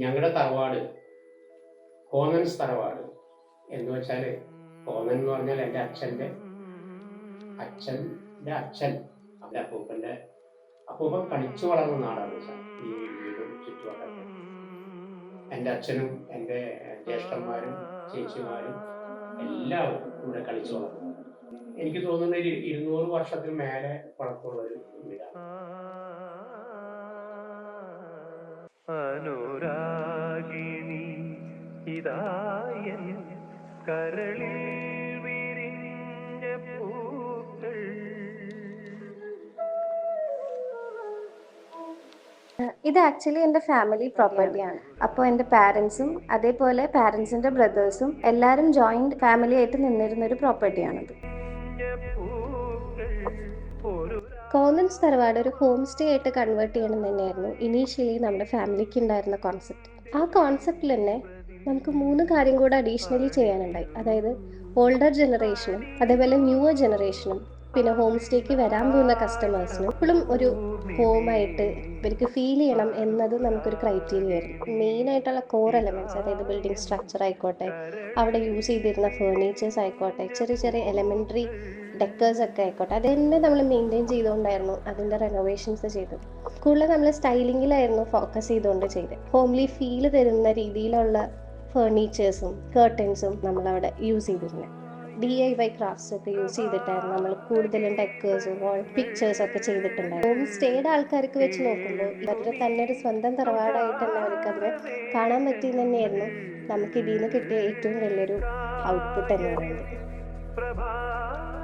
ഞങ്ങളുടെ തറവാട് കോന്നൻസ് തറവാട് എന്ന് വെച്ചാൽ, കോന്നൻ എന്ന് പറഞ്ഞാൽ എൻ്റെ അച്ഛൻ്റെ അച്ഛൻ, അവൻ്റെ അപ്പൂപ്പൻ കളിച്ചു വളർന്ന നാടാണ് സാർ ഈ വീടും ചുറ്റുവട്ടൊക്കെ. എൻ്റെ അച്ഛനും എൻ്റെ ജ്യേഷ്ഠന്മാരും ചേച്ചിമാരും എല്ലാവരും ഇവിടെ കളിച്ചു വളർന്നു. എനിക്ക് തോന്നുന്ന ഒരു 200 വർഷത്തിന് മേലെ പഴക്കമുള്ള ഒരു വീടാണ്. അനുരാഗിണി ഇതായൻ കരളിൽ വിരിഞ്ഞ പൂക്കൾ. ഇത് ആക്ച്വലി എൻ്റെ ഫാമിലി പ്രോപ്പർട്ടിയാണ്. അപ്പോൾ എൻ്റെ പാരൻസും അതേപോലെ പാരൻസിൻ്റെ ബ്രദേഴ്സും എല്ലാവരും ജോയിൻറ്റ് ഫാമിലി ആയിട്ട് നിന്നിരുന്ന ഒരു പ്രോപ്പർട്ടിയാണത്. കോന്നൻസ് തറവാട് ഒരു ഹോം സ്റ്റേ ആയിട്ട് കൺവേർട്ട് ചെയ്യണം തന്നെയായിരുന്നു ഇനീഷ്യലി നമ്മുടെ ഫാമിലിക്ക് ഉണ്ടായിരുന്ന കോൺസെപ്റ്റ്. ആ കോൺസെപ്റ്റിൽ തന്നെ നമുക്ക് 3 കാര്യം കൂടെ അഡീഷണലി ചെയ്യാനുണ്ടായി. അതായത് ഓൾഡർ ജനറേഷനും അതേപോലെ ന്യൂവർ ജനറേഷനും പിന്നെ ഹോം സ്റ്റേക്ക് വരാൻ പോകുന്ന കസ്റ്റമേഴ്സിനും എപ്പോഴും ഒരു ഹോമായിട്ട് ഇവർക്ക് ഫീൽ ചെയ്യണം എന്നത് നമുക്കൊരു ക്രൈറ്റീരിയ ആയിരുന്നു. മെയിനായിട്ടുള്ള കോർ എലമെൻറ്റ്സ്, അതായത് ബിൽഡിംഗ് സ്ട്രക്ചർ ആയിക്കോട്ടെ, അവിടെ യൂസ് ചെയ്തിരുന്ന ഫേർണിച്ചേഴ്സ് ആയിക്കോട്ടെ, ചെറിയ ചെറിയ എലമെൻ്ററി ഡെക്കേഴ്സ് ഒക്കെ ആയിക്കോട്ടെ, അത് തന്നെ നമ്മൾ മെയിൻറ്റെയിൻ ചെയ്തുകൊണ്ടായിരുന്നു അതിൻ്റെ റെനോവേഷൻസ് ചെയ്തത്. കൂടുതൽ നമ്മൾ സ്റ്റൈലിങ്ങിലായിരുന്നു ഫോക്കസ് ചെയ്തുകൊണ്ട് ചെയ്തത്. ഹോംലി ഫീൽ തരുന്ന രീതിയിലുള്ള ഫേർണിച്ചേഴ്സും കർട്ടൻസും നമ്മളവിടെ യൂസ് ചെയ്തിരുന്നത്. DIY ക്രാഫ്റ്റ്സ് ഒക്കെ യൂസ് ചെയ്തിട്ടായിരുന്നു നമ്മൾ കൂടുതലും ഡെക്കേഴ്സും വാൾ പിക്ചേഴ്സ് ഒക്കെ ചെയ്തിട്ടുണ്ടായിരുന്നു. ഹോം സ്റ്റേയുടെ ആൾക്കാർക്ക് വെച്ച് നോക്കുമ്പോൾ ഇവരുടെ തന്നെ ഒരു സ്വന്തം തറവാടായിട്ട് തന്നെ അവർക്ക് അതിനെ കാണാൻ പറ്റിയെന്ന് തന്നെയായിരുന്നു നമുക്ക് ഇതിൽ നിന്ന് കിട്ടിയ ഏറ്റവും വലിയൊരു ഔട്ട്പുട്ട് എന്ന് പറയുന്നത്.